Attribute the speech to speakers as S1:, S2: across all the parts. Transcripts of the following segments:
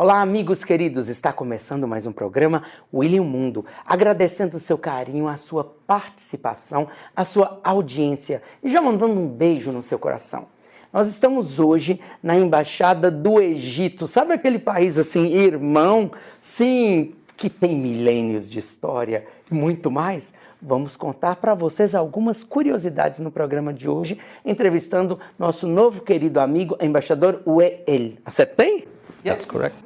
S1: Olá, amigos queridos, está começando mais um programa William Mundo, agradecendo o seu carinho, a sua participação, a sua audiência e já mandando um beijo no seu coração. Nós estamos hoje na Embaixada do Egito, sabe aquele país assim, irmão, sim, que tem milênios de história e muito mais? Vamos contar para vocês algumas curiosidades no programa de hoje, entrevistando nosso novo querido amigo, embaixador Wael. Acertei?
S2: That's correct.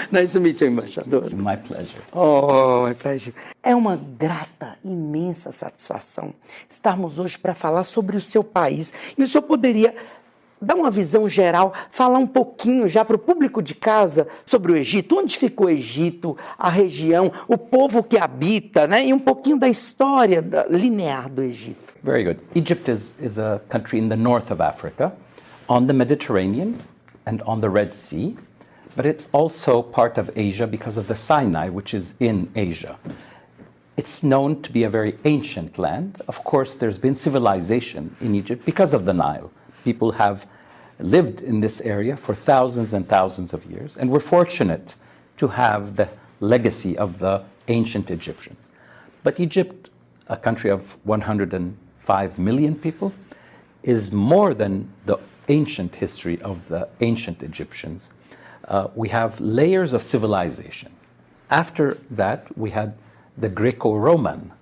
S1: Nice to meet you, embaixador.
S2: My pleasure.
S1: Oh, my pleasure. É uma grata, imensa satisfação estarmos hoje para falar sobre o seu país. E o senhor poderia dar uma visão geral, falar um pouquinho já para o público de casa sobre o Egito, onde ficou o Egito, a região, o povo que habita, né? E um pouquinho da história linear do Egito.
S2: Very good. Egypt is a country in the north of Africa, on the Mediterranean and on the Red Sea, but it's also part of Asia because of the Sinai, which is in Asia. It's known to be a very ancient land. Of course, there's been civilization in Egypt because of the Nile. People have lived in this area for thousands and thousands of years, and we're fortunate to have the legacy of the ancient Egyptians. But Egypt, a country of 105 million people, is more than the ancient history of the ancient Egyptians. We have layers of civilization. After that, we had the Greco-Roman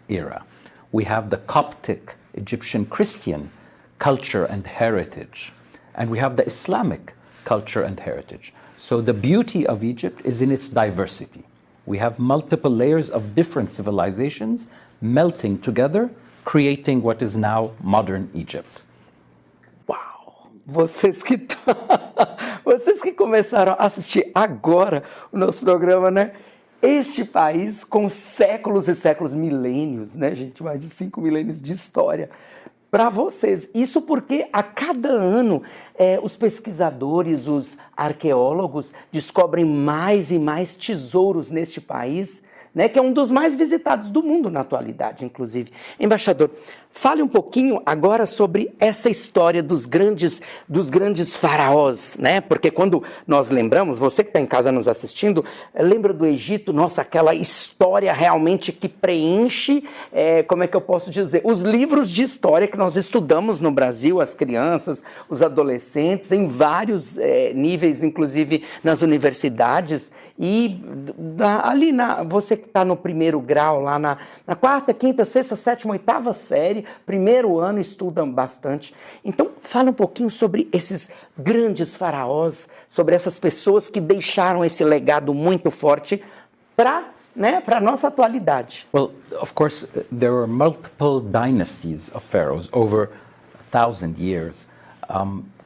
S2: era. We have the Coptic Egyptian Christian culture and heritage. And we have the Islamic culture and heritage. So the beauty of Egypt is in its diversity. We have multiple layers of different civilizations melting together, creating what is now modern Egypt.
S1: Uau! Vocês que começaram a assistir agora o nosso programa, né? Este país com séculos e séculos, milênios, né, gente? Mais de 5 milênios de história. Para vocês. Isso porque a cada ano os pesquisadores, os arqueólogos descobrem mais e mais tesouros neste país, né, que é um dos mais visitados do mundo na atualidade, inclusive. Embaixador, fale um pouquinho agora sobre essa história dos grandes faraós, né? Porque quando nós lembramos, você que está em casa nos assistindo, lembra do Egito, nossa, aquela história realmente que preenche, como é que eu posso dizer, os livros de história que nós estudamos no Brasil, as crianças, os adolescentes, em vários níveis, inclusive nas universidades, e você que está no primeiro grau, lá na quarta, quinta, sexta, sétima, oitava série, primeiro ano, estudam bastante. Então, fala um pouquinho sobre esses grandes faraós, sobre essas pessoas que deixaram esse legado muito forte para a nossa atualidade.
S2: Well, of course, there were multiple dynasties of pharaohs over 1,000 years,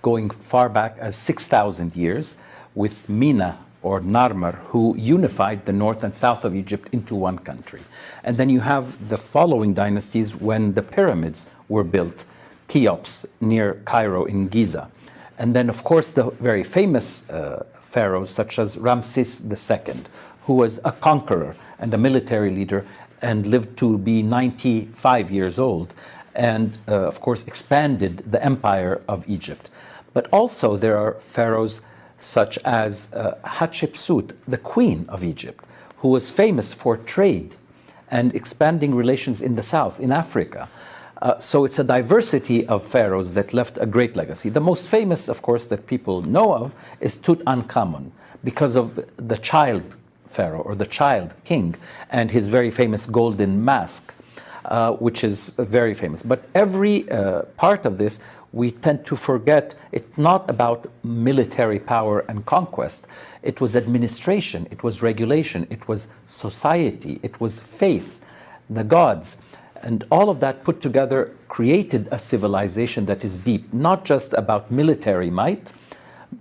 S2: going far back as 6,000 years, with Mina or Narmer, who unified the north and south of Egypt into one country. And then you have the following dynasties when the pyramids were built, Cheops near Cairo in Giza. And then, of course, the very famous pharaohs such as Ramses II, who was a conqueror and a military leader and lived to be 95 years old and, of course, expanded the empire of Egypt. But also there are pharaohs such as Hatshepsut, the queen of Egypt, who was famous for trade and expanding relations in the south, in Africa. So it's a diversity of pharaohs that left a great legacy. The most famous, of course, that people know of is Tutankhamun, because of the child pharaoh or the child king and his very famous golden mask, which is very famous. But every part of this, we tend to forget it's not about military power and conquest. It was administration, it was regulation, it was society, it was faith, the gods. And all of that put together created a civilization that is deep, not just about military might,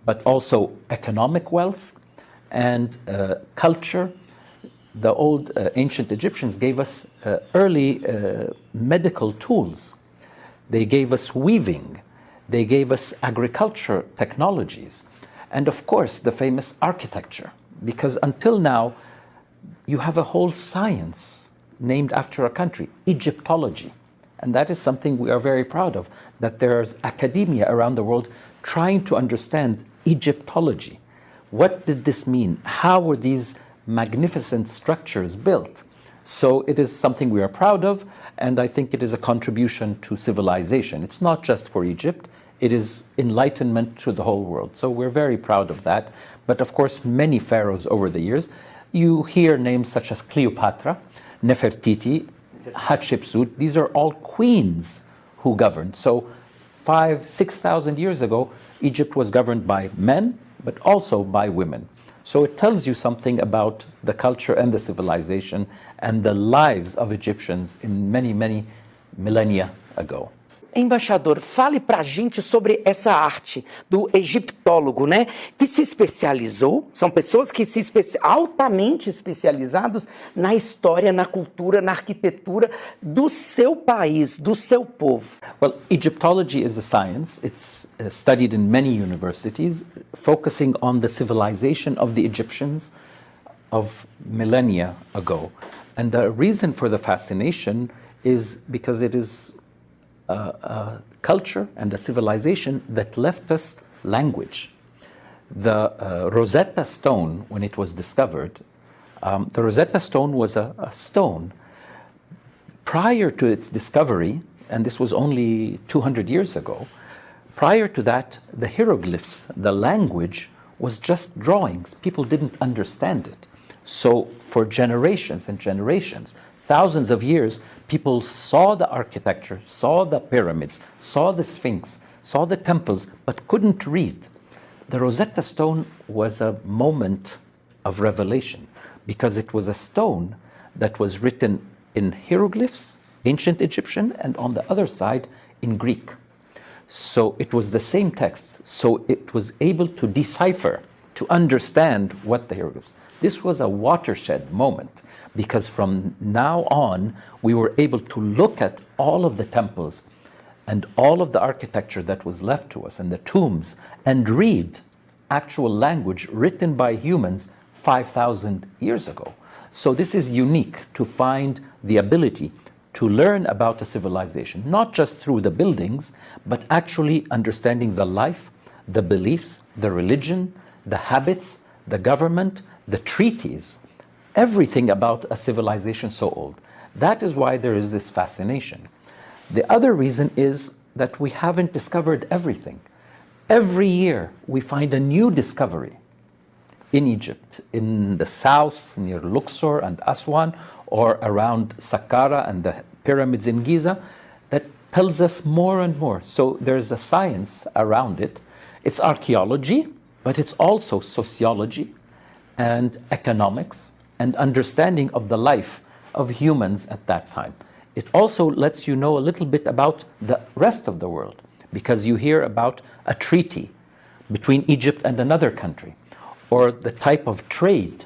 S2: but also economic wealth and culture. The old ancient Egyptians gave us early medical tools. They gave us weaving. They gave us agriculture technologies. And of course, the famous architecture. Because until now, you have a whole science named after a country, Egyptology. And that is something we are very proud of, that there's academia around the world trying to understand Egyptology. What did this mean? How were these magnificent structures built? So it is something we are proud of, and I think it is a contribution to civilization. It's not just for Egypt, it is enlightenment to the whole world. So we're very proud of that. But of course, many pharaohs over the years, you hear names such as Cleopatra, Nefertiti, Hatshepsut. These are all queens who governed. So 5,000, 6,000 years ago, Egypt was governed by men, but also by women. So it tells you something about the culture and the civilization and the lives of Egyptians in many, many millennia ago.
S1: Embaixador, fale pra gente sobre essa arte do egiptólogo, né? Que se especializou, são pessoas que altamente especializados na história, na cultura, na arquitetura do seu país, do seu povo.
S2: Well, Egyptology is a science. It's studied in many universities, focusing on the civilization of the Egyptians of millennia ago. And the reason for the fascination is because it is a culture and a civilization that left us language. The Rosetta Stone, when it was discovered, the Rosetta Stone was a stone. Prior to its discovery, and this was only 200 years ago, prior to that, the hieroglyphs, the language, was just drawings. People didn't understand it. So for generations and generations, thousands of years, people saw the architecture, saw the pyramids, saw the Sphinx, saw the temples, but couldn't read. The Rosetta Stone was a moment of revelation because it was a stone that was written in hieroglyphs, ancient Egyptian, and on the other side in Greek. So it was the same text, so it was able to decipher, to understand what the hieroglyphs. This was a watershed moment, because from now on, we were able to look at all of the temples and all of the architecture that was left to us and the tombs and read actual language written by humans 5,000 years ago. So this is unique to find the ability to learn about a civilization, not just through the buildings, but actually understanding the life, the beliefs, the religion, the habits, the government, the treaties, everything about a civilization so old. That is why there is this fascination. The other reason is that we haven't discovered everything. Every year we find a new discovery in Egypt, in the south near Luxor and Aswan, or around Saqqara and the pyramids in Giza, that tells us more and more. So there's a science around it. It's archaeology, but it's also sociology and economics and understanding of the life of humans at that time. It also lets you know a little bit about the rest of the world, because you hear about a treaty between Egypt and another country, or the type of trade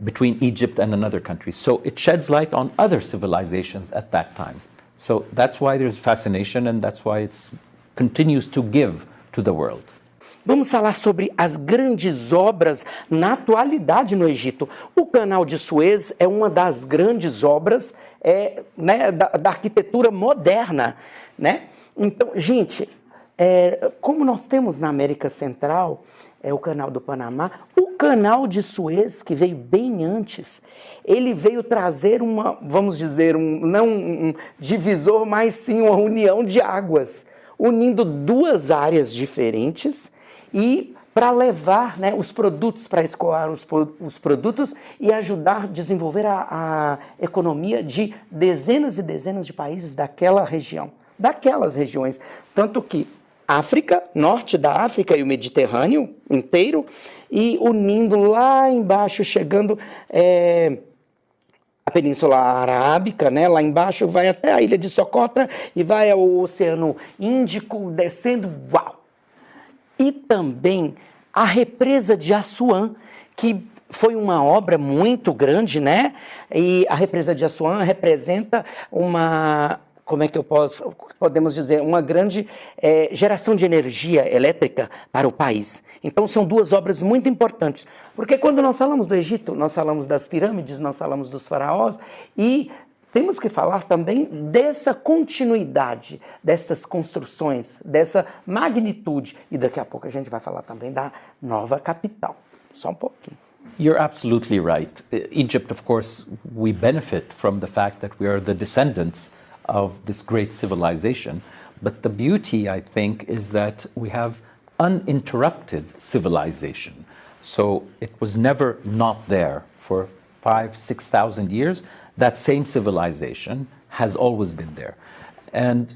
S2: between Egypt and another country. So it sheds light on other civilizations at that time. So that's why there's fascination, and that's why it continues to give to the world.
S1: Vamos falar sobre as grandes obras na atualidade no Egito. O Canal de Suez é uma das grandes obras né, da arquitetura moderna, né? Então, gente, como nós temos na América Central, o Canal do Panamá, o Canal de Suez, que veio bem antes, ele veio trazer vamos dizer, não um divisor, mas sim uma união de águas, unindo duas áreas diferentes e para levar, né, os produtos, para escoar os produtos e ajudar a desenvolver a economia de dezenas e dezenas de países daquela região, daquelas regiões. Tanto que África, norte da África e o Mediterrâneo inteiro, e unindo lá embaixo, chegando a Península Arábica, né? Lá embaixo vai até a ilha de Socotra e vai ao Oceano Índico, descendo, uau! E também a represa de Assuã, que foi uma obra muito grande, né? E a represa de Assuã representa como é que podemos dizer, uma grande geração de energia elétrica para o país. Então são duas obras muito importantes, porque quando nós falamos do Egito, nós falamos das pirâmides, nós falamos dos faraós, e temos que falar também dessa continuidade, dessas construções, dessa magnitude. E daqui a pouco a gente vai falar também da nova capital. Só um pouquinho.
S2: You're absolutely right. Egypt, of course, we benefit from the fact that we are the descendants of this great civilization. But the beauty, I think, is that we have uninterrupted civilization. So it was never not there for 5,000, 6,000 years. That same civilization has always been there. And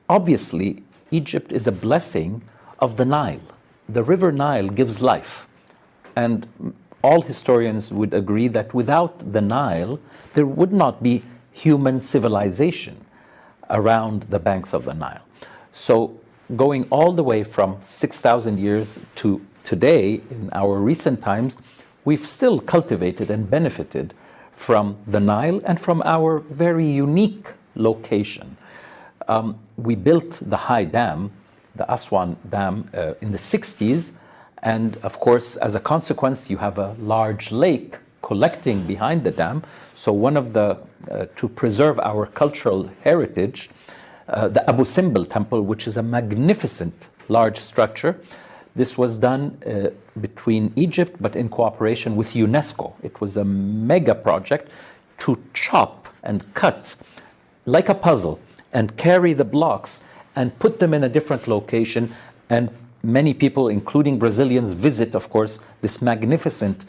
S2: obviously, Egypt is a blessing of the Nile. The river Nile gives life. And all historians would agree that without the Nile, there would not be human civilization around the banks of the Nile. So going all the way from 6,000 years to today, in our recent times, we've still cultivated and benefited from the Nile and from our very unique location. We built the high dam, the Aswan Dam, in the 60s, and of course, as a consequence, you have a large lake collecting behind the dam. So one of the, to preserve our cultural heritage, the Abu Simbel temple, which is a magnificent large structure, this was done between Egypt, but in cooperation with UNESCO. It was a mega project to chop and cut like a puzzle and carry the blocks and put them in a different location. And many people, including Brazilians, visit, of course, this magnificent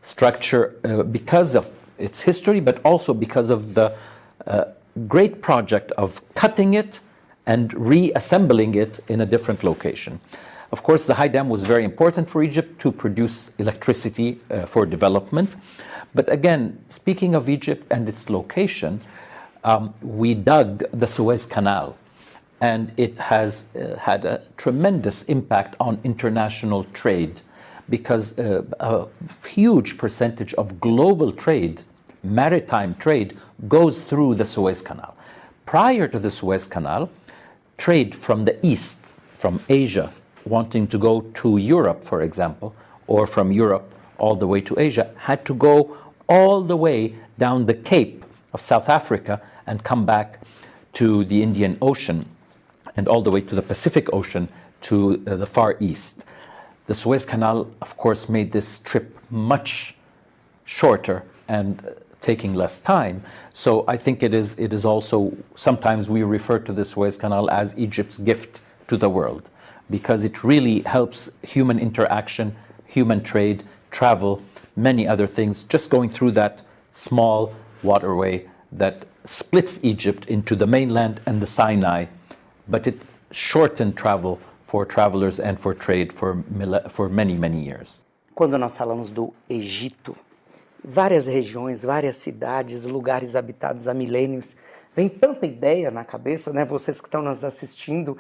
S2: structure because of its history, but also because of the great project of cutting it and reassembling it in a different location. Of course, the high dam was very important for Egypt to produce electricity for development. But again, speaking of Egypt and its location, we dug the Suez Canal, and it has had a tremendous impact on international trade because a huge percentage of global trade, maritime trade, goes through the Suez Canal. Prior to the Suez Canal, trade from the east, from Asia, wanting to go to Europe, for example, or from Europe all the way to Asia, had to go all the way down the Cape of South Africa and come back to the Indian Ocean and all the way to the Pacific Ocean to the Far East. The Suez Canal, of course, made this trip much shorter and taking less time. So I think it is also, sometimes we refer to the Suez Canal as Egypt's gift to the world, because it really helps human interaction, human trade, travel, many other things, just going through that small waterway that splits Egypt into the mainland and the Sinai, but it shortened travel for travelers and for trade for many, many years.
S1: Quando nós falamos do Egito, várias regiões, várias cidades, lugares habitados há milênios, vem tanta ideia na cabeça, né? Vocês que estão nos assistindo,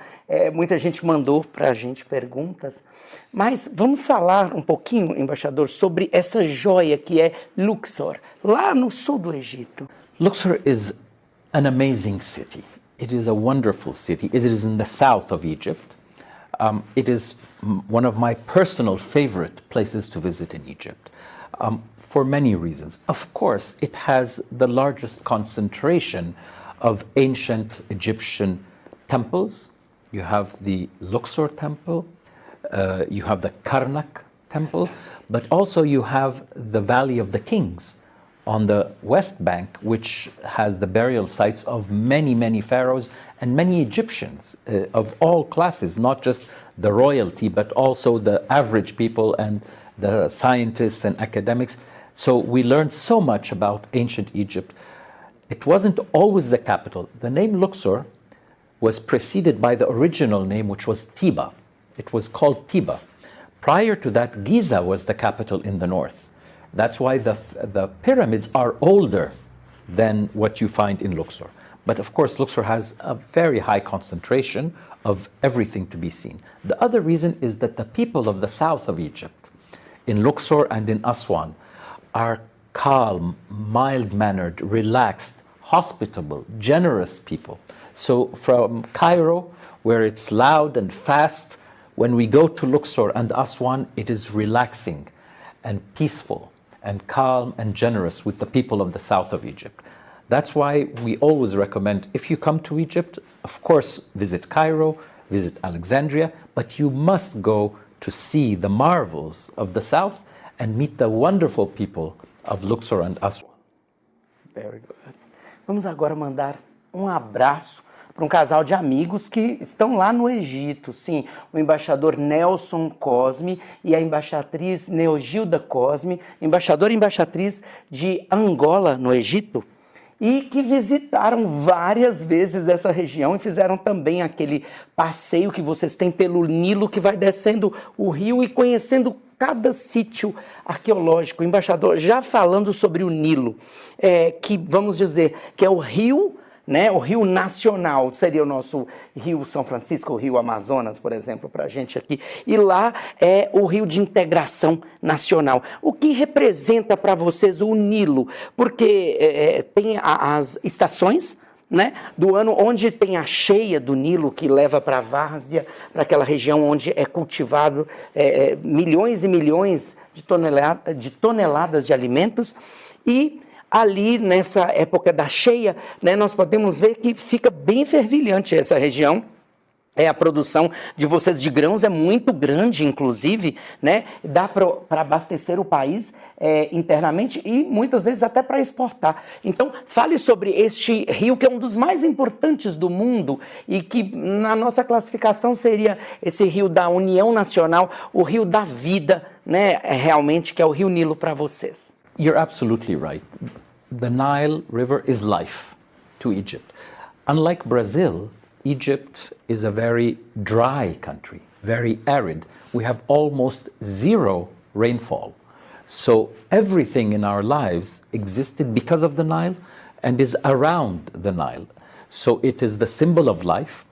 S1: muita gente mandou para a gente perguntas, mas vamos falar um pouquinho, embaixador, sobre essa joia que é Luxor, lá no sul do Egito.
S2: Luxor is an amazing city. It is a wonderful city. It is in the south of Egypt. It is one of my personal favorite places to visit in Egypt. For many reasons. Of course, it has the largest concentration of ancient Egyptian temples. You have the Luxor temple, you have the Karnak temple, but also you have the Valley of the Kings on the West Bank, which has the burial sites of many, many pharaohs and many Egyptians of all classes, not just the royalty, but also the average people and the scientists and academics. So we learned so much about ancient Egypt. It wasn't always the capital. The name Luxor was preceded by the original name, which was Tiba. It was called Tiba. Prior to that, Giza was the capital in the north. That's why the pyramids are older than what you find in Luxor. But of course, Luxor has a very high concentration of everything to be seen. The other reason is that the people of the south of Egypt, in Luxor and in Aswan, are calm, mild-mannered, relaxed, hospitable, generous people. So from Cairo, where it's loud and fast, when we go to Luxor and Aswan, it is relaxing and peaceful and calm and generous with the people of the south of Egypt. That's why we always recommend, if you come to Egypt, of course, visit Cairo, visit Alexandria, but you must go to see the marvels of the south and meet the wonderful people of Luxor and Aswan.
S1: Very good. Vamos agora mandar um abraço para um casal de amigos que estão lá no Egito. Sim, o embaixador Nelson Cosme e a embaixatriz Neogilda Cosme, embaixador e embaixatriz de Angola, no Egito, e que visitaram várias vezes essa região e fizeram também aquele passeio que vocês têm pelo Nilo, que vai descendo o rio e conhecendo cada sítio arqueológico. Embaixador, já falando sobre o Nilo, que vamos dizer que é o rio, né, o rio nacional, seria o nosso rio São Francisco, o rio Amazonas, por exemplo, para a gente aqui. E lá é o rio de integração nacional. O que representa para vocês o Nilo? Porque tem as estações, né, do ano onde tem a cheia do Nilo que leva para a várzea, para aquela região onde é cultivado milhões e milhões de toneladas de alimentos, e ali nessa época da cheia, né, nós podemos ver que fica bem fervilhante essa região. A produção de vocês de grãos é muito grande, inclusive, né? Dá para abastecer o país internamente e muitas vezes até para exportar. Então, fale sobre este rio que é um dos mais importantes do mundo e que na nossa classificação seria esse rio da União Nacional, o rio da vida, né? Realmente, que é o Rio Nilo para vocês.
S2: You're absolutely right. The Nile River is life to Egypt. Unlike Brazil, Egypt is a very dry country, very arid. We have almost zero rainfall. So everything in our lives existed because of the Nile and is around the Nile. So it is the symbol of life.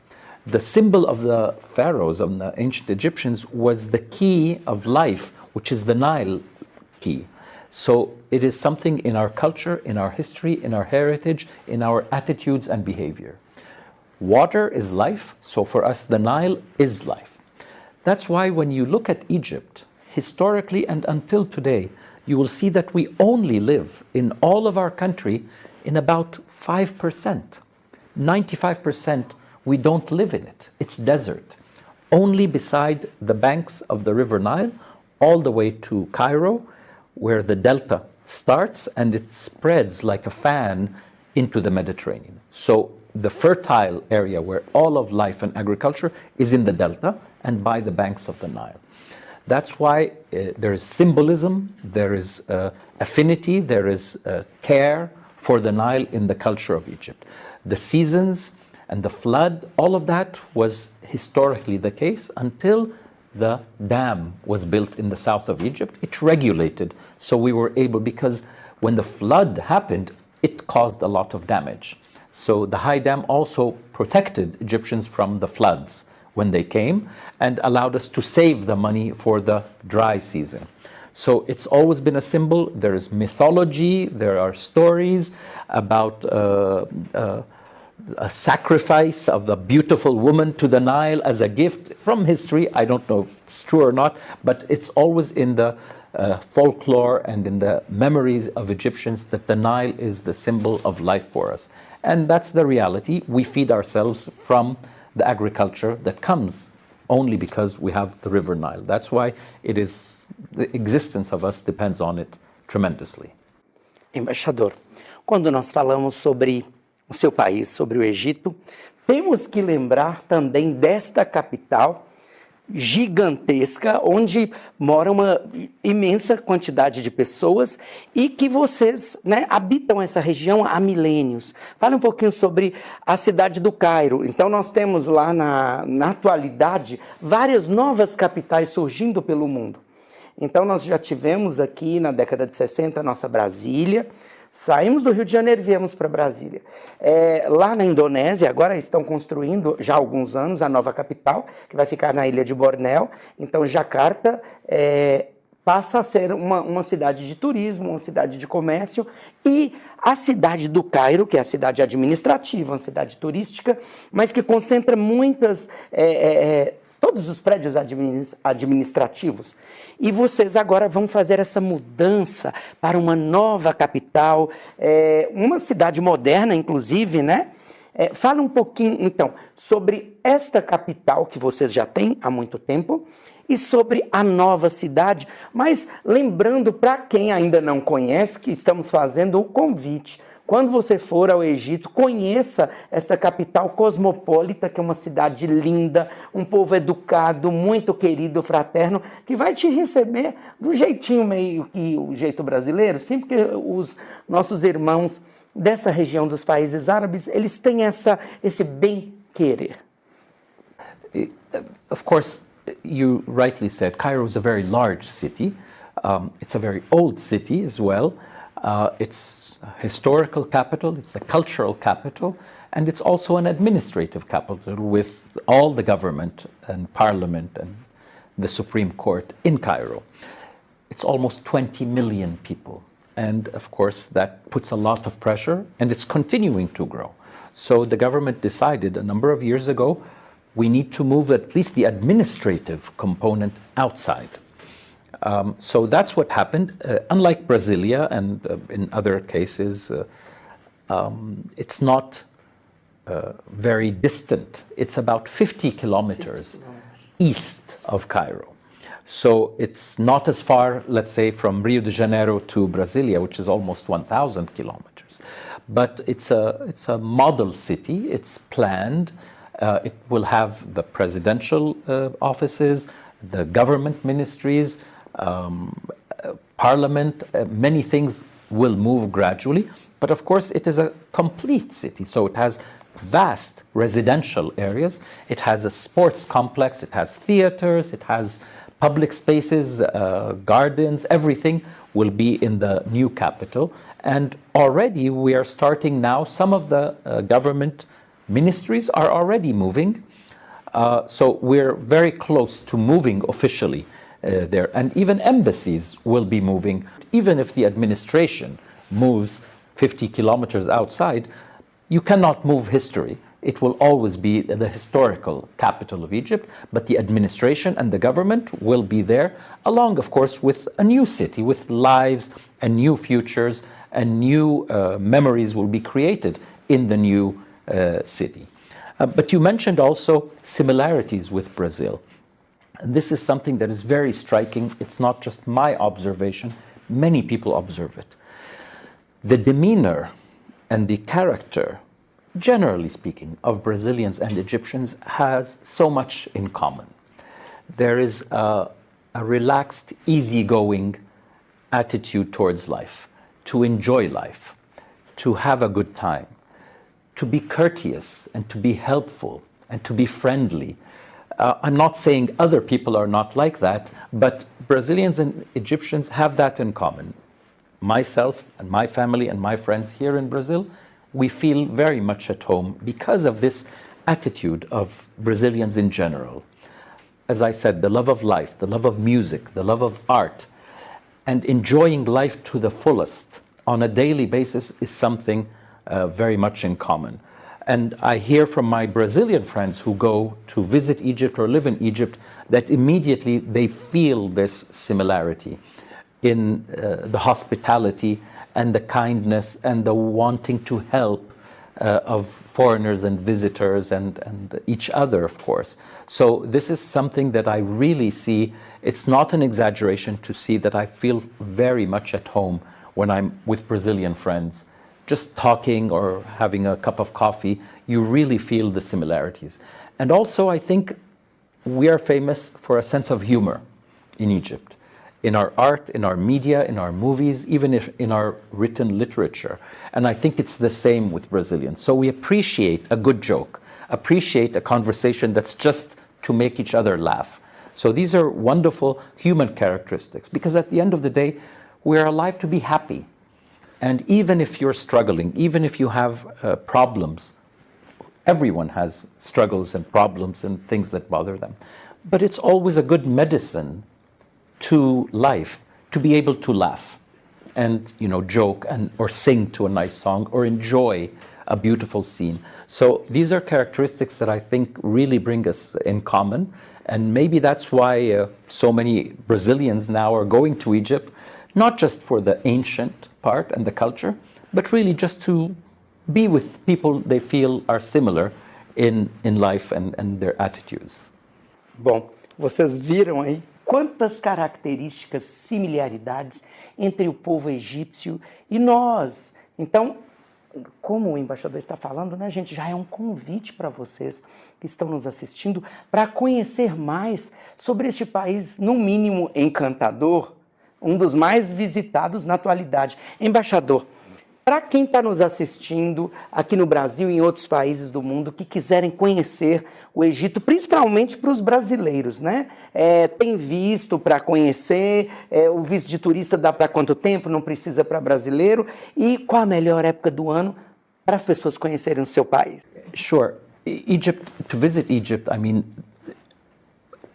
S2: The symbol of the pharaohs, of the ancient Egyptians, was the key of life, which is the Nile key. So it is something in our culture, in our history, in our heritage, in our attitudes and behavior. Water is life, so for us the Nile is life. That's why when you look at Egypt, historically and until today, you will see that we only live in all of our country in about 5%. 95% we don't live in it. It's desert. Only beside the banks of the River Nile, all the way to Cairo, where the delta starts and it spreads like a fan into the Mediterranean. So the fertile area where all of life and agriculture is in the delta and by the banks of the Nile. That's why there is symbolism, there is affinity, there is care for the Nile in the culture of Egypt. The seasons and the flood, all of that was historically the case until the dam was built in the south of Egypt. It regulated, so we were able, because when the flood happened, it caused a lot of damage. So the high dam also protected Egyptians from the floods when they came and allowed us to save the money for the dry season. So it's always been a symbol. There is mythology, there are stories about a sacrifice of the beautiful woman to the Nile as a gift from history. I don't know if it's true or not, but it's always in the folklore and in the memories of Egyptians that the Nile is the symbol of life for us. And that's the reality. We feed ourselves from the agriculture that comes only because we have the River Nile. That's why it is, the existence of us depends on it tremendously.
S1: Embaixador, quando nós falamos sobre o seu país, sobre o Egito, temos que lembrar também desta capital gigantesca, onde mora uma imensa quantidade de pessoas e que vocês, né, habitam essa região há milênios. Fale um pouquinho sobre a cidade do Cairo. Então nós temos lá na atualidade várias novas capitais surgindo pelo mundo. Então nós já tivemos aqui na década de 60 a nossa Brasília. Saímos do Rio de Janeiro e viemos para Brasília. Lá na Indonésia, agora estão construindo, já há alguns anos, a nova capital, que vai ficar na ilha de Bornéu. Então, Jacarta passa a ser uma cidade de turismo, uma cidade de comércio. E a cidade do Cairo, que é a cidade administrativa, uma cidade turística, mas que concentra muitas todos os prédios administrativos. E vocês agora vão fazer essa mudança para uma nova capital, uma cidade moderna, inclusive, né? Fala um pouquinho, então, sobre esta capital que vocês já têm há muito tempo e sobre a nova cidade, mas lembrando para quem ainda não conhece que estamos fazendo o convite. Quando você for ao Egito, conheça essa capital cosmopolita, que é uma cidade linda, um povo educado, muito querido, fraterno, que vai te receber do jeitinho meio que o jeito brasileiro, sim, porque os nossos irmãos dessa região dos países árabes, eles têm esse bem-querer.
S2: Of course, you rightly said, Cairo is a very large city. It's a very old city as well. It's a historical capital, it's a cultural capital, and it's also an administrative capital with all the government and parliament and the Supreme Court in Cairo. It's almost 20 million people. And of course, that puts a lot of pressure, and it's continuing to grow. So the government decided a number of years ago, we need to move at least the administrative component outside. So that's what happened. Unlike Brasilia and in other cases, it's not very distant. It's about 50 kilometers east of Cairo. So it's not as far, let's say, from Rio de Janeiro to Brasilia, which is almost 1,000 kilometers. But it's a model city. It's planned. It will have the presidential offices, the government ministries, parliament. Many things will move gradually. But of course, it is a complete city. So it has vast residential areas. It has a sports complex. It has theaters. It has public spaces, gardens, everything will be in the new capital. And already we are starting now, some of the government ministries are already moving. So we're very close to moving officially there. And even embassies will be moving. Even if the administration moves 50 kilometers outside, you cannot move history. It will always be the historical capital of Egypt, but the administration and the government will be there, along, of course, with a new city, with lives and new futures, and new memories will be created in the new city. But you mentioned also similarities with Brazil. And this is something that is very striking. It's not just my observation. Many people observe it. The demeanor and the character, generally speaking, of Brazilians and Egyptians has so much in common. There is a relaxed, easygoing attitude towards life, to enjoy life, to have a good time, to be courteous and to be helpful and to be friendly. I'm not saying other people are not like that, but Brazilians and Egyptians have that in common. Myself and my family and my friends here in Brazil, we feel very much at home because of this attitude of Brazilians in general. As I said, the love of life, the love of music, the love of art, and enjoying life to the fullest on a daily basis is something very much in common. And I hear from my Brazilian friends who go to visit Egypt or live in Egypt that immediately they feel this similarity in the hospitality and the kindness and the wanting to help of foreigners and visitors and each other, of course. So this is something that I really see. It's not an exaggeration to see that I feel very much at home when I'm with Brazilian friends. Just talking or having a cup of coffee, you really feel the similarities. And also, I think we are famous for a sense of humor in Egypt. In our art, in our media, in our movies, even if in our written literature. And I think it's the same with Brazilians. So we appreciate a good joke, appreciate a conversation that's just to make each other laugh. So these are wonderful human characteristics, because at the end of the day, we're alive to be happy. And even if you're struggling, even if you have problems, everyone has struggles and problems and things that bother them. But it's always a good medicine to life to be able to laugh and joke and or sing to a nice song or enjoy a beautiful scene. So these are characteristics that I think really bring us in common, And maybe that's why so many Brazilians now are going to Egypt, not just for the ancient part and the culture, but really just to be with people they feel are similar in life and their attitudes.
S1: Bom, vocês viram aí quantas características, similaridades entre o povo egípcio e nós. Então, como o embaixador está falando, né, gente, já é um convite para vocês que estão nos assistindo para conhecer mais sobre este país, no mínimo encantador, um dos mais visitados na atualidade. Embaixador, para quem está nos assistindo aqui no Brasil e em outros países do mundo que quiserem conhecer o Egito, principalmente para os brasileiros, né? Tem visto para conhecer, o visto de turista dá para quanto tempo, não precisa para brasileiro, e qual a melhor época do ano para as pessoas conhecerem o seu país?
S2: Sure. To visit Egypt, I mean,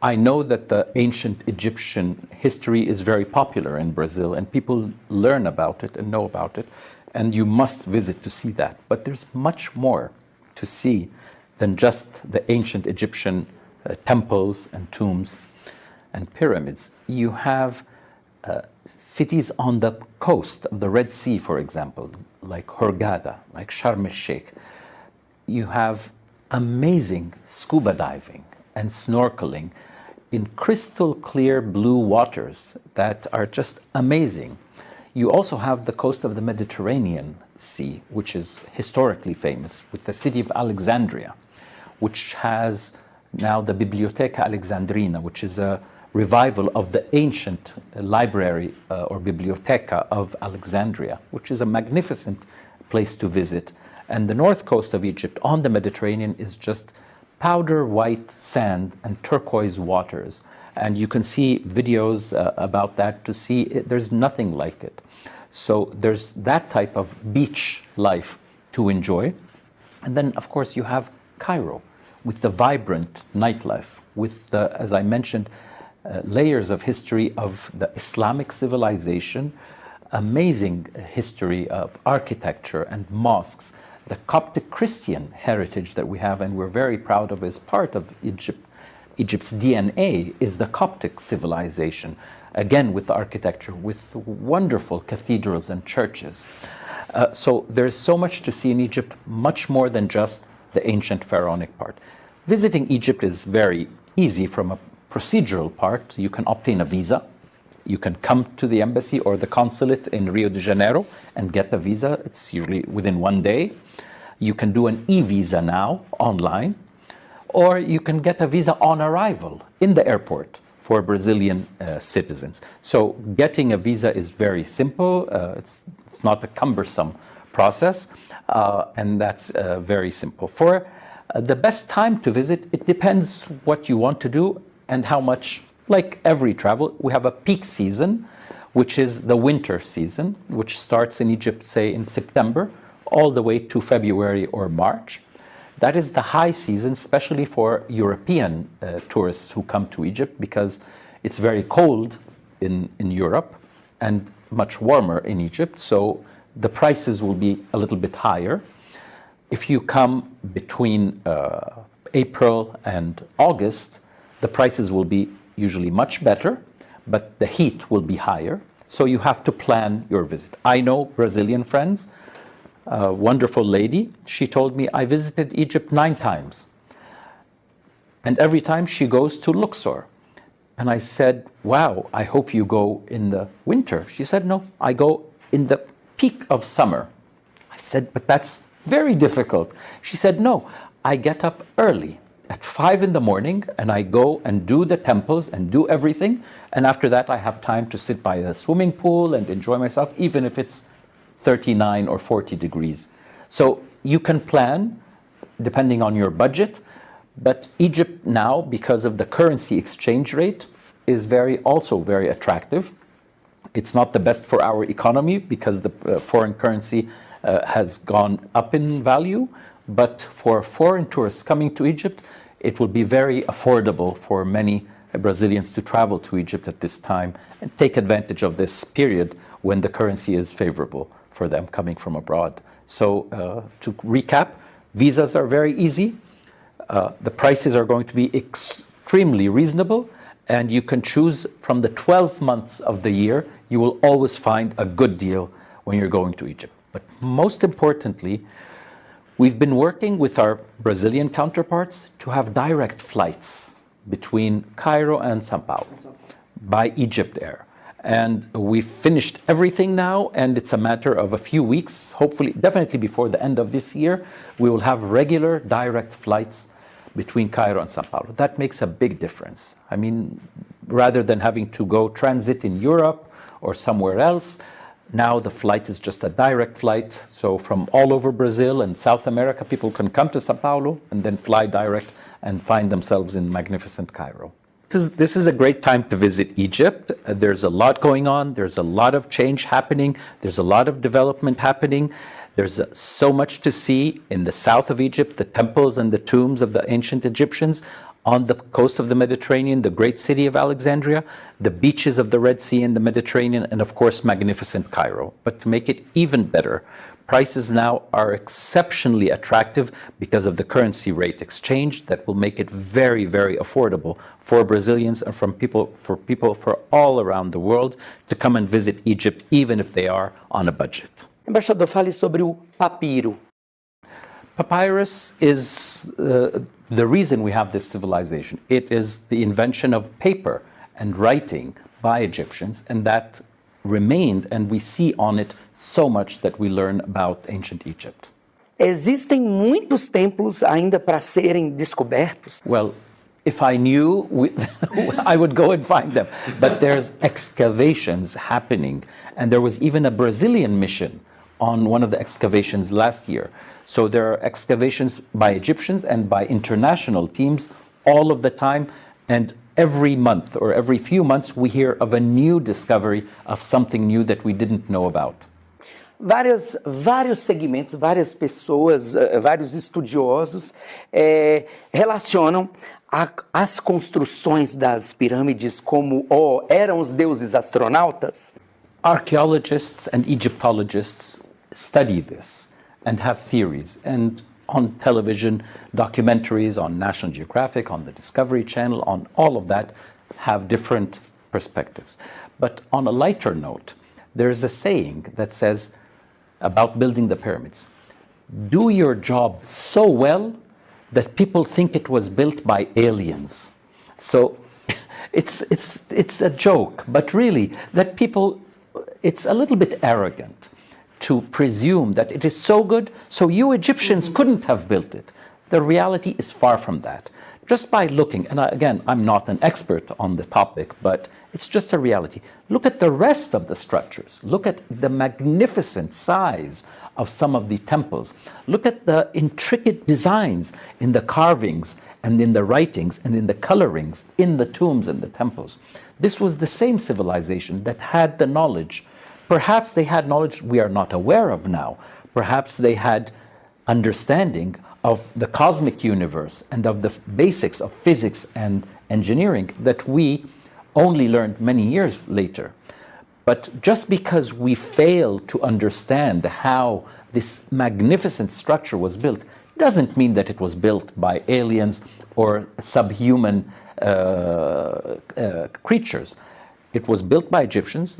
S2: I know that the ancient Egyptian history is very popular in Brazil and people learn about it and know about it. And you must visit to see that. But there's much more to see than just the ancient Egyptian temples and tombs and pyramids. You have cities on the coast of the Red Sea, for example, like Hurghada, like Sharm el-Sheikh. You have amazing scuba diving and snorkeling in crystal clear blue waters that are just amazing. You also have the coast of the Mediterranean Sea, which is historically famous, with the city of Alexandria, which has now the Biblioteca Alexandrina, which is a revival of the ancient library or Biblioteca of Alexandria, which is a magnificent place to visit. And the north coast of Egypt on the Mediterranean is just powder white sand and turquoise waters. And you can see videos about that to see there's nothing like it. So there's that type of beach life to enjoy. And then, of course, you have Cairo with the vibrant nightlife, with the, as I mentioned, layers of history of the Islamic civilization, amazing history of architecture and mosques, the Coptic Christian heritage that we have and we're very proud of as part of Egypt. Egypt's DNA is the Coptic civilization, again with architecture, with wonderful cathedrals and churches. So there's so much to see in Egypt, much more than just the ancient pharaonic part. Visiting Egypt is very easy from a procedural part. You can obtain a visa. You can come to the embassy or the consulate in Rio de Janeiro and get a visa. It's usually within 1 day. You can do an e-visa now online. Or you can get a visa on arrival in the airport for Brazilian citizens. So getting a visa is very simple. It's not a cumbersome process, and that's very simple. For the best time to visit, it depends what you want to do and how much. Like every travel, we have a peak season, which is the winter season, which starts in Egypt, say, in September, all the way to February or March. That is the high season, especially for European tourists who come to Egypt, because it's very cold in Europe and much warmer in Egypt, so the prices will be a little bit higher. If you come between April and August, the prices will be usually much better, but the heat will be higher, so you have to plan your visit. I know Brazilian friends. A wonderful lady, she told me, I visited Egypt 9 times. And every time she goes to Luxor. And I said, wow, I hope you go in the winter. She said, no, I go in the peak of summer. I said, but that's very difficult. She said, no, I get up early at 5 in the morning and I go and do the temples and do everything. And after that, I have time to sit by the swimming pool and enjoy myself, even if it's 39 or 40 degrees. So you can plan depending on your budget, but Egypt now, because of the currency exchange rate, is also very attractive. It's not the best for our economy because the foreign currency has gone up in value, but for foreign tourists coming to Egypt, it will be very affordable for many Brazilians to travel to Egypt at this time and take advantage of this period when the currency is favorable for them coming from abroad. So to recap, visas are very easy. The prices are going to be extremely reasonable, and you can choose from the 12 months of the year. You will always find a good deal when you're going to Egypt. But most importantly, we've been working with our Brazilian counterparts to have direct flights between Cairo and São Paulo by Egypt Air. And we've finished everything now, and it's a matter of a few weeks, hopefully, definitely before the end of this year, we will have regular direct flights between Cairo and São Paulo. That makes a big difference. I mean, rather than having to go transit in Europe or somewhere else, now the flight is just a direct flight. So from all over Brazil and South America, people can come to São Paulo and then fly direct and find themselves in magnificent Cairo. This is a great time to visit Egypt. There's a lot going on. There's a lot of change happening. There's a lot of development happening. There's so much to see in the south of Egypt, the temples and the tombs of the ancient Egyptians, on the coast of the Mediterranean, the great city of Alexandria, the beaches of the Red Sea and the Mediterranean, and of course, magnificent Cairo. But to make it even better, prices now are exceptionally attractive because of the currency rate exchange that will make it very, very affordable for Brazilians and for people for all around the world to come and visit Egypt, even if they are on a budget.
S1: Embaixador, fale sobre o papiro.
S2: Papyrus is the reason we have this civilization. It is the invention of paper and writing by Egyptians, and that remained, and we see on it so much that we learn about ancient Egypt.
S1: Existem muitos templos ainda para serem descobertos.
S2: Well, if I knew, I would go and find them. But there's excavations happening, and there was even a Brazilian mission on one of the excavations last year. So there are excavations by Egyptians and by international teams all of the time, and every month or every few months we hear of a new discovery of something new that we didn't know about.
S1: Vários segmentos, várias pessoas, vários estudiosos relacionam as construções das pirâmides como eram os deuses astronautas.
S2: Archaeologists and Egyptologists study this and have theories, and on television, documentaries on National Geographic, on the Discovery Channel, on all of that have different perspectives. But on a lighter note, there's a saying that says about building the pyramids, do your job so well that people think it was built by aliens. So it's a joke, but really that people, it's a little bit arrogant to presume that it is so good, so you Egyptians couldn't have built it. The reality is far from that. Just by looking, and again, I'm not an expert on the topic, but it's just a reality. Look at the rest of the structures. Look at the magnificent size of some of the temples. Look at the intricate designs in the carvings and in the writings and in the colorings in the tombs and the temples. This was the same civilization that had the knowledge. Perhaps they had knowledge we are not aware of now. Perhaps they had understanding of the cosmic universe and of the basics of physics and engineering that we only learned many years later. But just because we fail to understand how this magnificent structure was built doesn't mean that it was built by aliens or subhuman creatures. It was built by Egyptians.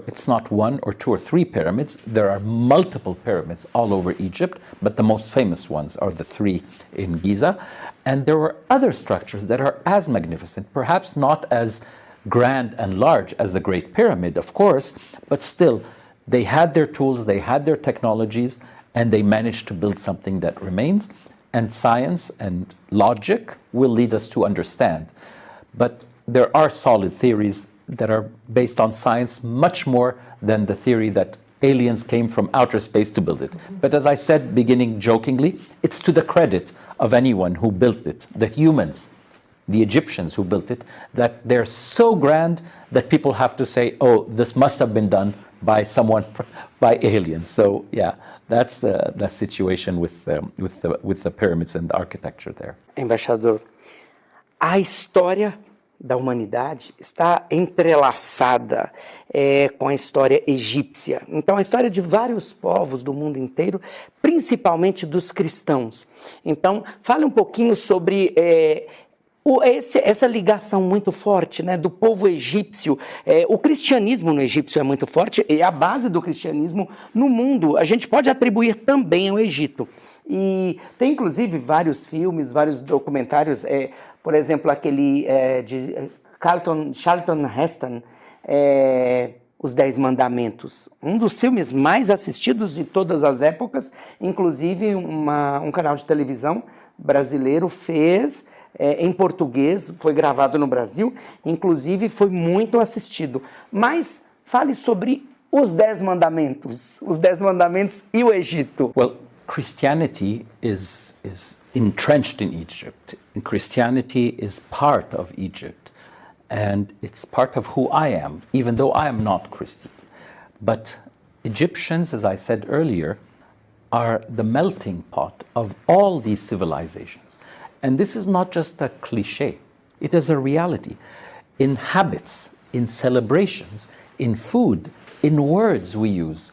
S2: It's not one or two or three pyramids. There are multiple pyramids all over Egypt, but the most famous ones are the three in Giza. And there were other structures that are as magnificent, perhaps not as grand and large as the Great Pyramid, of course, but still, they had their tools, they had their technologies, and they managed to build something that remains. And science and logic will lead us to understand. But there are solid theories that are based on science much more than the theory that aliens came from outer space to build it. But as I said, beginning jokingly, it's to the credit of anyone who built it, the humans, the Egyptians who built it, that they're so grand that people have to say, oh, this must have been done by someone, by aliens. So yeah, that's the situation with the pyramids and the architecture there.
S1: Embaixador, a história da humanidade está entrelaçada com a história egípcia. Então, a história de vários povos do mundo inteiro, principalmente dos cristãos. Então, fale um pouquinho sobre Essa ligação muito forte, né, do povo egípcio, o cristianismo no egípcio é muito forte, e a base do cristianismo no mundo, a gente pode atribuir também ao Egito. E tem inclusive vários filmes, vários documentários, por exemplo, aquele de Charlton Heston, Os 10 Mandamentos, um dos filmes mais assistidos de todas as épocas, inclusive um canal de televisão brasileiro fez em português, foi gravado no Brasil, inclusive foi muito assistido. Mas fale sobre os 10 Mandamentos e o Egito.
S2: Well, Christianity is entrenched in Egypt. And Christianity is part of Egypt. And it's part of who I am, even though I am not Christian. But Egyptians, as I said earlier, are the melting pot of all these civilizations. And this is not just a cliche, it is a reality. In habits, in celebrations, in food, in words we use.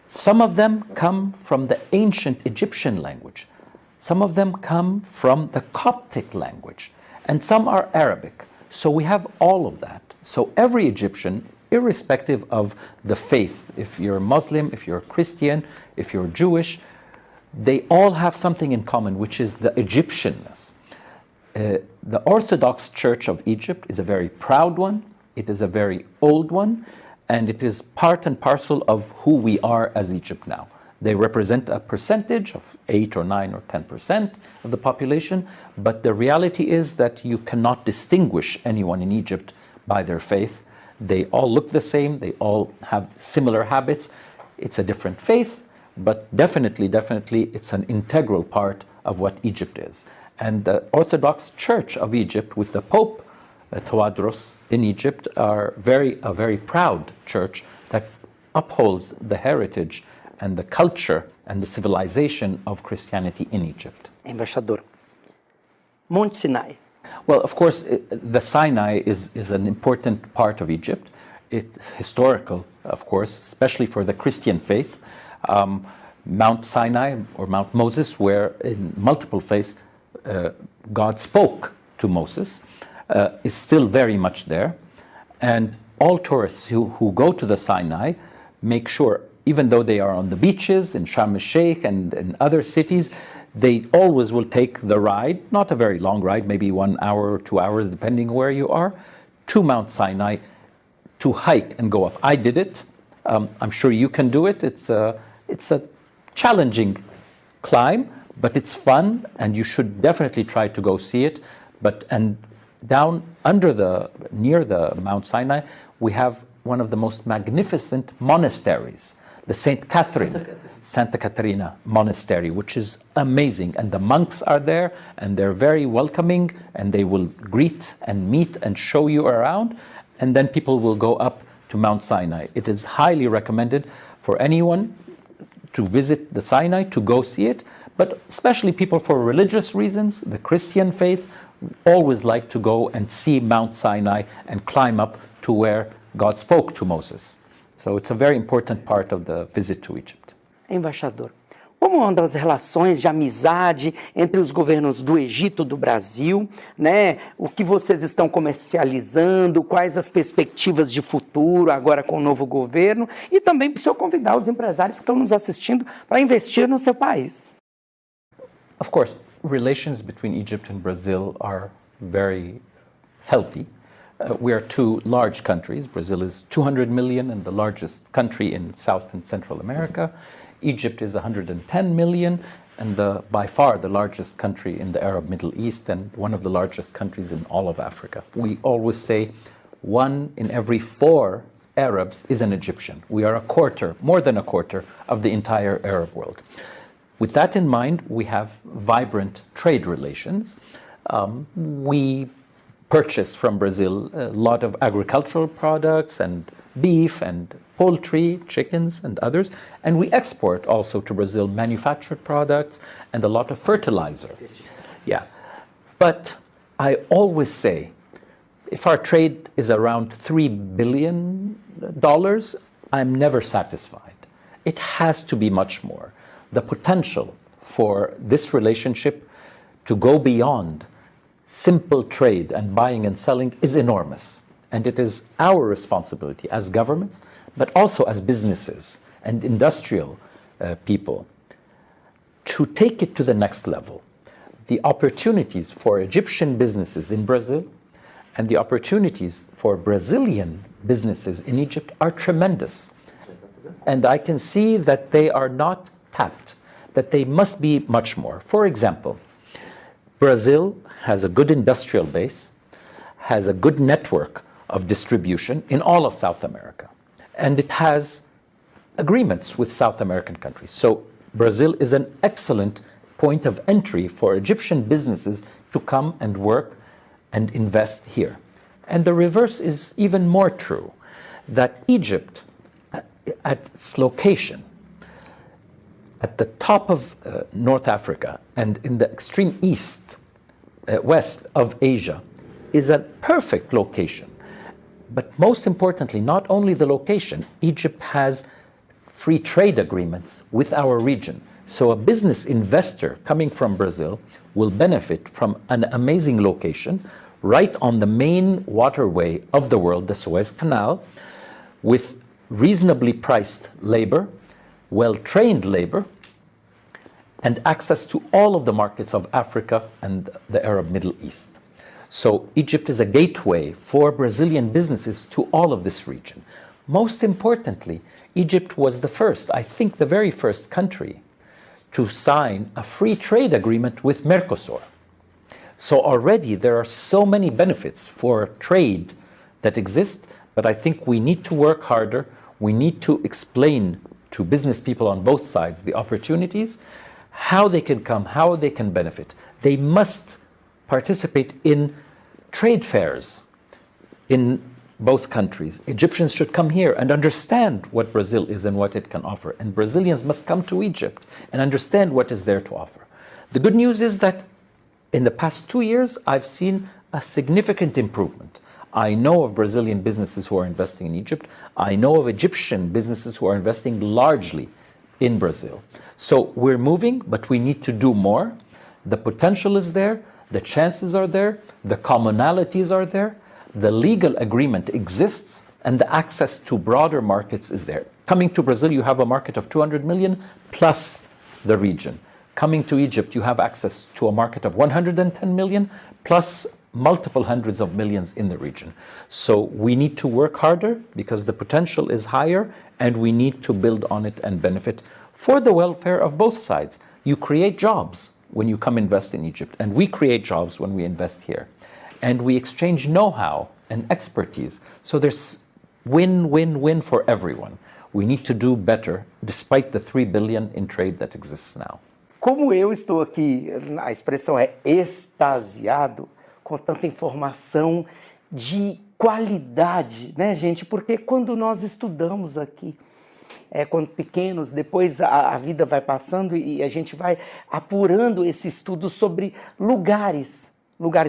S2: Some of them come from the ancient Egyptian language. Some of them come from the Coptic language. And some are Arabic. So we have all of that. So every Egyptian, irrespective of the faith, if you're Muslim, if you're Christian, if you're Jewish, they all have something in common, which is the Egyptianness. The Orthodox Church of Egypt is a very proud one, it is a very old one, and it is part and parcel of who we are as Egypt now. They represent a percentage of 8 or 9 or 10% of the population, but the reality is that you cannot distinguish anyone in Egypt by their faith. They all look the same, they all have similar habits. It's a different faith, but definitely it's an integral part of what Egypt is. And the Orthodox Church of Egypt, with the Pope Tawadros in Egypt, are a very proud church that upholds the heritage and the culture and the civilization of Christianity in Egypt.
S1: Embaixador, Monte Sinai.
S2: Well, of course, the Sinai is an important part of Egypt. It's historical, of course, especially for the Christian faith. Mount Sinai, or Mount Moses, where in multiple faiths God spoke to Moses, is still very much there. And all tourists who go to the Sinai make sure, even though they are on the beaches in Sharm el-Sheikh and in other cities, they always will take the ride, not a very long ride, maybe 1 hour or 2 hours, depending where you are, to Mount Sinai to hike and go up. I did it. I'm sure you can do it. It's a challenging climb, but it's fun, and you should definitely try to go see it. And down near the Mount Sinai, we have one of the most magnificent monasteries, the Santa Caterina Monastery, which is amazing. And the monks are there, and they're very welcoming, and they will greet and meet and show you around. And then people will go up to Mount Sinai. It is highly recommended for anyone to visit the Sinai, to go see it, but especially people for religious reasons, the Christian faith, always like to go and see Mount Sinai and climb up to where God spoke to Moses. So it's a very important part of the visit to Egypt.
S1: Embaixador, como andam as relações de amizade entre os governos do Egito e do Brasil, né? O que vocês estão comercializando, quais as perspectivas de futuro agora com o novo governo, e também para o senhor convidar os empresários que estão nos assistindo para investir no seu país.
S2: Of course, relations between Egypt and Brazil are very healthy. We are two large countries. Brazil is 200 million and the largest country in South and Central America. Egypt is 110 million and by far the largest country in the Arab Middle East and one of the largest countries in all of Africa. We always say 1 in every 4 Arabs is an Egyptian. We are more than a quarter of the entire Arab world. With that in mind, we have vibrant trade relations. We purchase from Brazil a lot of agricultural products and beef and poultry, chickens and others, and we export also to Brazil manufactured products and a lot of fertilizer. Yeah. But I always say, if our trade is around $3 billion, I'm never satisfied. It has to be much more. The potential for this relationship to go beyond simple trade and buying and selling is enormous. And it is our responsibility as governments, but also as businesses and industrial people, to take it to the next level. The opportunities for Egyptian businesses in Brazil and the opportunities for Brazilian businesses in Egypt are tremendous. And I can see that they are not tapped, that they must be much more. For example, Brazil has a good industrial base, has a good network of distribution in all of South America, and it has agreements with South American countries. So Brazil is an excellent point of entry for Egyptian businesses to come and work and invest here. And the reverse is even more true, that Egypt, at its location, at the top of North Africa and in the extreme west of Asia, is a perfect location. But most importantly, not only the location, Egypt has free trade agreements with our region. So a business investor coming from Brazil will benefit from an amazing location right on the main waterway of the world, the Suez Canal, with reasonably priced labor, well-trained labor, and access to all of the markets of Africa and the Arab Middle East. So Egypt is a gateway for Brazilian businesses to all of this region. Most importantly, Egypt was the first, I think the very first country to sign a free trade agreement with Mercosur. So already there are so many benefits for trade that exist, but I think we need to work harder. We need to explain to business people on both sides the opportunities, how they can come, how they can benefit. They must participate in trade fairs in both countries. Egyptians should come here and understand what Brazil is and what it can offer. And Brazilians must come to Egypt and understand what is there to offer. The good news is that in the past 2 years, I've seen a significant improvement. I know of Brazilian businesses who are investing in Egypt. I know of Egyptian businesses who are investing largely in Brazil. So we're moving, but we need to do more. The potential is there, the chances are there, the commonalities are there, the legal agreement exists, and the access to broader markets is there. Coming to Brazil, you have a market of 200 million plus the region. Coming to Egypt, you have access to a market of 110 million plus multiple hundreds of millions in the region. So we need to work harder because the potential is higher, and we need to build on it and benefit for the welfare of both sides. You create jobs when you come invest in Egypt, and we create jobs when we invest here. And we exchange know-how and expertise. So there's win-win-win for everyone. We need to do better despite the 3 billion in trade that exists now.
S1: Como eu estou aqui, a expressão é extasiado, com tanta informação de qualidade, né, gente? Porque quando nós estudamos aqui, quando pequenos, depois a vida vai passando e a gente vai apurando esse estudo sobre lugares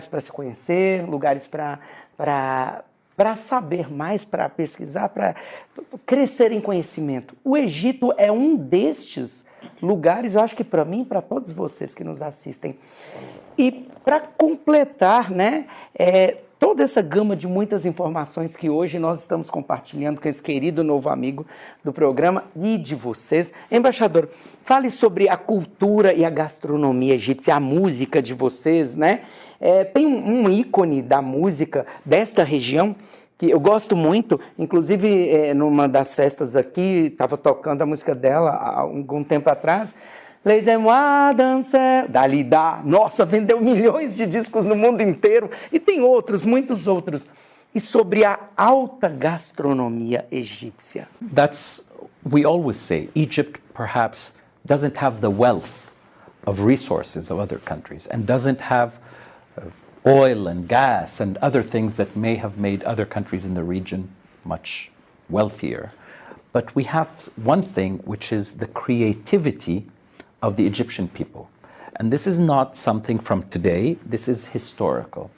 S1: para se conhecer, lugares para saber mais, para pesquisar, para crescer em conhecimento. O Egito é um destes lugares, eu acho que para mim, para todos vocês que nos assistem. E para completar, né, toda essa gama de muitas informações que hoje nós estamos compartilhando com esse querido novo amigo do programa e de vocês. Embaixador, fale sobre a cultura e a gastronomia egípcia, a música de vocês, né? Tem um ícone da música desta região que eu gosto muito, inclusive numa das festas aqui, estava tocando a música dela há algum tempo atrás, Laissez-moi danser, Dalida. Nossa, vendeu milhões de discos no mundo inteiro. E tem outros, muitos outros. E sobre a alta gastronomia egípcia.
S2: We always say, Egypt perhaps doesn't have the wealth of resources of other countries and doesn't have oil and gas and other things that may have made other countries in the region much wealthier. But we have one thing, which is the creativity of the Egyptian people. And this is not something from today, this is historical.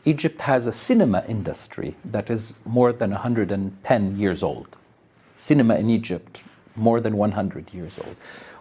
S2: Egypt has a cinema industry that is more than 110 years old. Cinema in Egypt, more than 100 years old.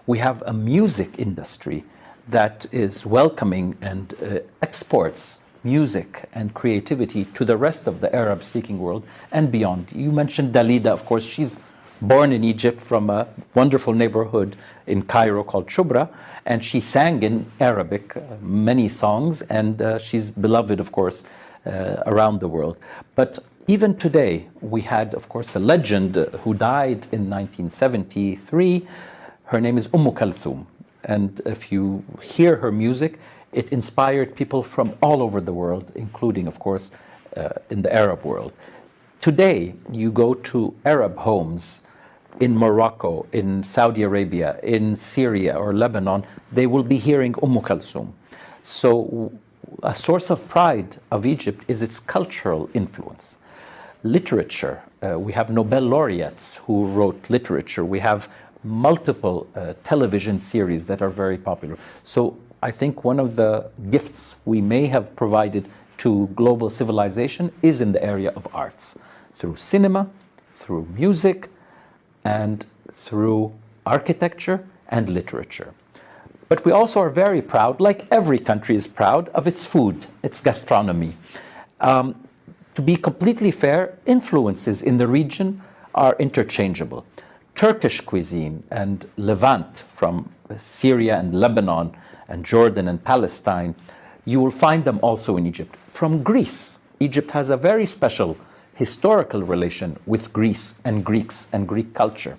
S2: We have a music industry that is welcoming and exports music and creativity to the rest of the Arab-speaking world and beyond. You mentioned Dalida, of course. She's born in Egypt from a wonderful neighborhood in Cairo called Shubra, and she sang in Arabic many songs, and she's beloved, of course, around the world. But even today, we had, of course, a legend who died in 1973. Her name is Kulthum, and if you hear her music, it inspired people from all over the world, including, of course, in the Arab world. Today, you go to Arab homes in Morocco, in Saudi Arabia, in Syria or Lebanon, they will be hearing Kulthum. So a source of pride of Egypt is its cultural influence. Literature, we have Nobel laureates who wrote literature. We have multiple television series that are very popular. So I think one of the gifts we may have provided to global civilization is in the area of arts, through cinema, through music, and through architecture and literature. But we also are very proud, like every country is proud, of its food, its gastronomy. To be completely fair, influences in the region are interchangeable. Turkish cuisine and Levant, from Syria and Lebanon and Jordan and Palestine, you will find them also in Egypt. From Greece, Egypt has a very special historical relation with Greece and Greeks and Greek culture.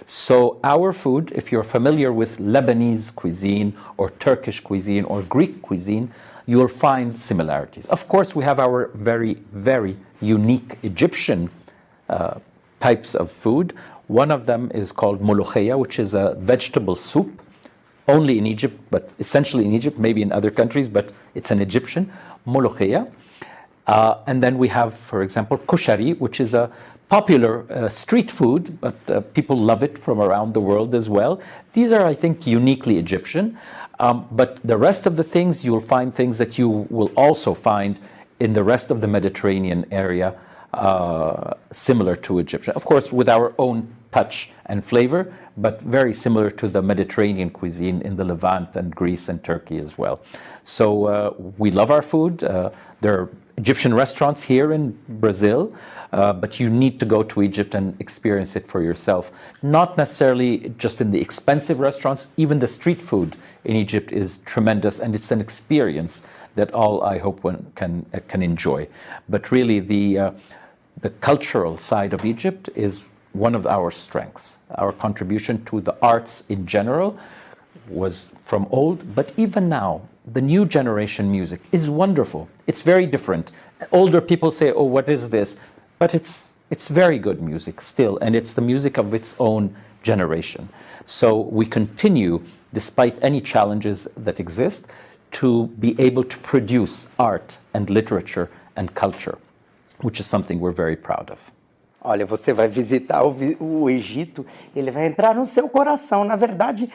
S2: So our food, if you're familiar with Lebanese cuisine or Turkish cuisine or Greek cuisine, you will find similarities. Of course, we have our very, very unique Egyptian types of food. One of them is called molokhia, which is a vegetable soup, only in Egypt, but essentially in Egypt, maybe in other countries, but it's an Egyptian molokhia. And then we have, for example, kushari, which is a popular street food, but people love it from around the world as well. These are, I think, uniquely Egyptian. But the rest of the things, you'll find things that you will also find in the rest of the Mediterranean area, similar to Egyptian. Of course, with our own touch and flavor, but very similar to the Mediterranean cuisine in the Levant and Greece and Turkey as well. So we love our food. There are Egyptian restaurants here in Brazil, but you need to go to Egypt and experience it for yourself. Not necessarily just in the expensive restaurants, even the street food in Egypt is tremendous, and it's an experience that all, I hope, one can enjoy. But really, the cultural side of Egypt is one of our strengths. Our contribution to the arts in general was from old, but even now, the new generation music is wonderful. It's very different. Older people say, oh, what is this? But it's very good music still, and it's the music of its own generation. So we continue, despite any challenges that exist, to be able to produce art and literature and culture, which is something we're very proud of.
S1: Olha, você vai visitar o Egito, ele vai entrar no seu coração. Na verdade,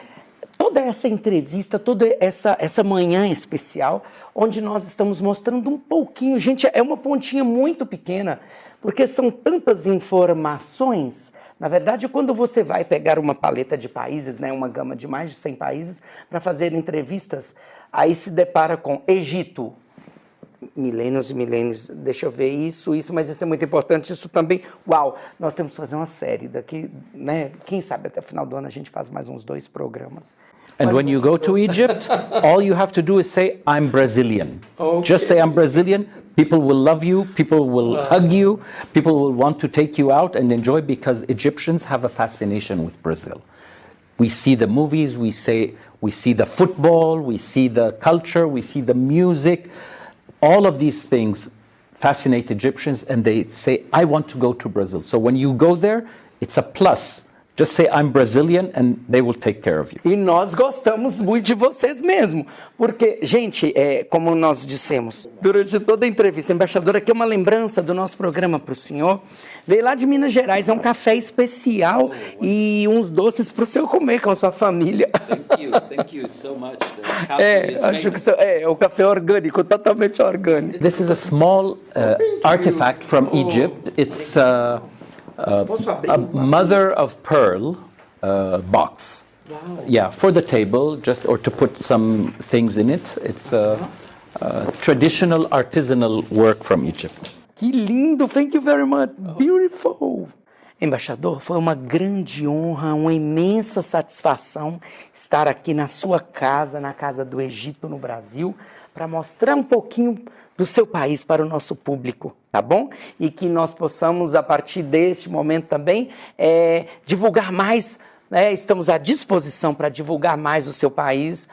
S1: toda essa entrevista, toda essa manhã especial, onde nós estamos mostrando um pouquinho, gente, é uma pontinha muito pequena, porque são tantas informações. Na verdade, quando você vai pegar uma paleta de países, né, uma gama de mais de 100 países, para fazer entrevistas, aí se depara com Egito, milênios e milênios, deixa eu ver isso, mas isso é muito importante, isso também, uau, nós temos que fazer uma série daqui, né, quem sabe até o final do ano a gente faz mais uns 2 programas.
S2: And when you go to Egypt, all you have to do is say, I'm Brazilian. Okay. Just say, I'm Brazilian. People will love you. People will hug you. People will want to take you out and enjoy, because Egyptians have a fascination with Brazil. We see the movies, we see the football, we see the culture, we see the music. All of these things fascinate Egyptians, and they say, I want to go to Brazil. So when you go there, it's a plus. Just say, I'm Brazilian, and they will take care of you.
S1: E nós gostamos muito de vocês mesmo, porque, gente, como nós dissemos durante toda a entrevista, Embaixador, aqui é uma lembrança do nosso programa para o senhor. Veio lá de Minas Gerais, é um café especial e uns doces para o senhor comer com a sua família.
S2: Thank you so much.
S1: Acho que o café orgânico, totalmente orgânico.
S2: This is a small artifact from Egypt. It's a mother of pearl box. Yeah, for the table, just or to put some things in it. It's traditional artisanal work from Egypt.
S1: Que lindo! Thank you very much. Beautiful! Embaixador, foi uma grande honra, uma imensa satisfação estar aqui na sua casa, na Casa do Egito, no Brasil, para mostrar um pouquinho do seu país para o nosso público, tá bom? E que nós possamos, a partir deste momento também, divulgar mais. Estamos à disposição para divulgar mais o seu país,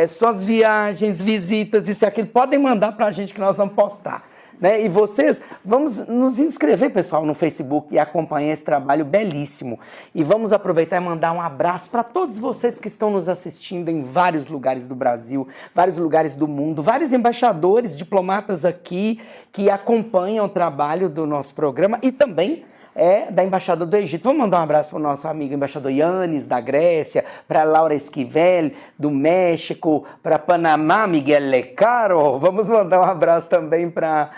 S1: suas viagens, visitas, isso e aquilo. Podem mandar para a gente que nós vamos postar. E vocês, vamos nos inscrever, pessoal, no Facebook e acompanhar esse trabalho belíssimo. E vamos aproveitar e mandar um abraço para todos vocês que estão nos assistindo em vários lugares do Brasil, vários lugares do mundo, vários embaixadores, diplomatas aqui que acompanham o trabalho do nosso programa e também da Embaixada do Egito. Vamos mandar um abraço para o nosso amigo embaixador Yannis, da Grécia, para Laura Esquivel, do México, para Panamá, Miguel Lecaro. Vamos mandar um abraço também para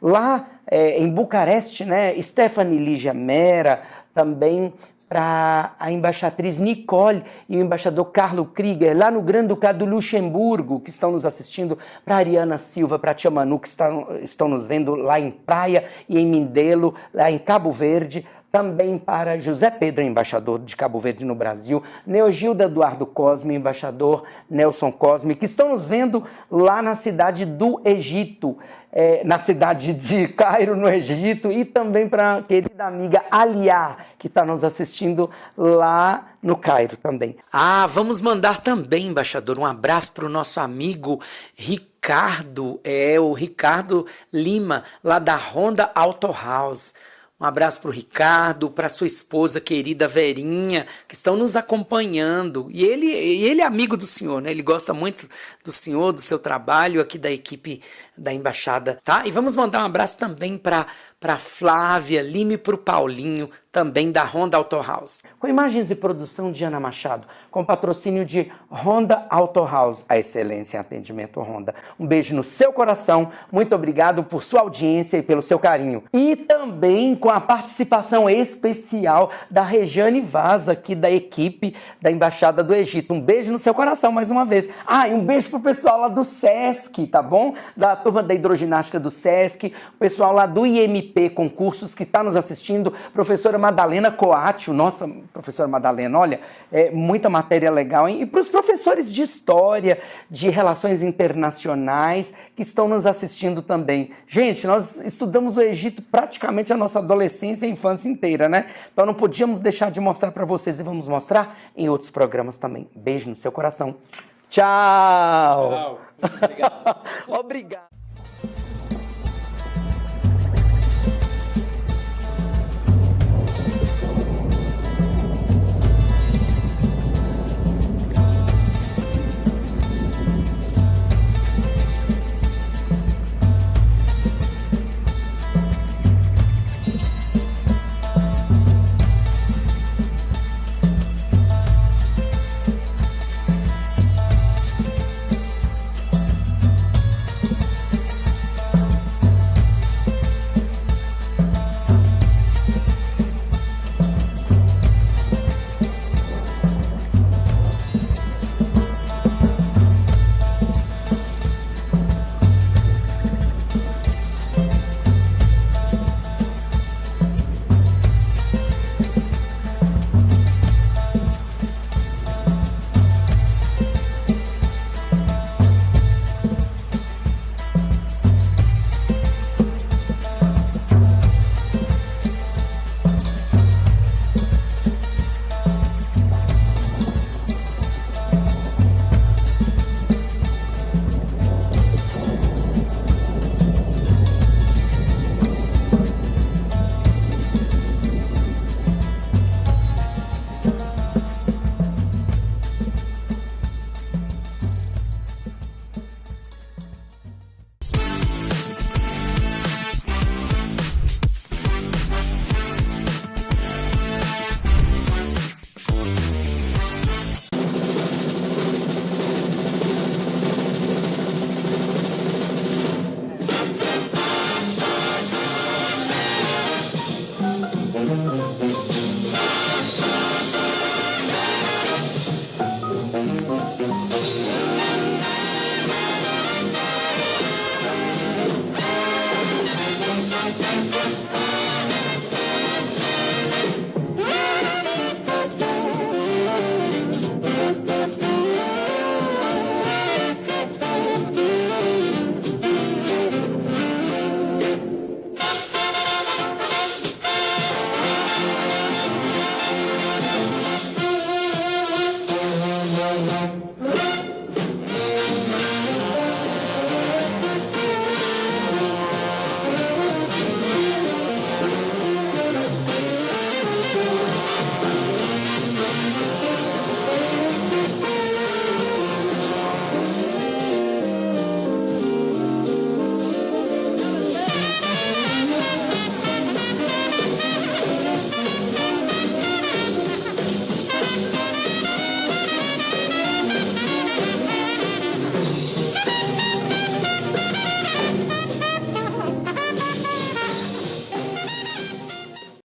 S1: lá em Bucareste, Stephanie Lígia Mera, também para a embaixatriz Nicole e o embaixador Carlo Krieger, lá no Grande Ducado do Luxemburgo, que estão nos assistindo, para a Ariana Silva, para a Tia Manu, que estão nos vendo lá em Praia e em Mindelo, lá em Cabo Verde, também para José Pedro, embaixador de Cabo Verde no Brasil, Neogilda Eduardo Cosme, embaixador Nelson Cosme, que estão nos vendo lá na cidade do Egito, na cidade de Cairo, no Egito, e também para a querida amiga Aliá, que está nos assistindo lá no Cairo também. Vamos mandar também, embaixador, um abraço para o nosso amigo Ricardo, o Ricardo Lima, lá da Honda Auto House. Um abraço para o Ricardo, para sua esposa querida Verinha, que estão nos acompanhando. E ele é amigo do senhor, Ele gosta muito do senhor, do seu trabalho, aqui da equipe da Embaixada, tá? E vamos mandar um abraço também para Flávia Lima e para o Paulinho, também da Honda Auto House. Com imagens e produção de Ana Machado, com patrocínio de Honda Auto House, a excelência em atendimento Honda. Um beijo no seu coração, muito obrigado por sua audiência e pelo seu carinho. E também com a participação especial da Rejane Vaz, aqui da equipe da Embaixada do Egito. Um beijo no seu coração mais uma vez. E um beijo pro pessoal lá do SESC, tá bom? Da turma da hidroginástica do SESC, o pessoal lá do IMP Concursos que está nos assistindo, professora Madalena Coatio, nossa, professora Madalena, olha, muita matéria legal, hein? E para os professores de História, de Relações Internacionais, que estão nos assistindo também. Gente, nós estudamos o Egito praticamente a nossa adolescência e infância inteira, Então não podíamos deixar de mostrar para vocês e vamos mostrar em outros programas também. Beijo no seu coração. Tchau!
S2: Tchau. Obrigado.
S1: Obrigado.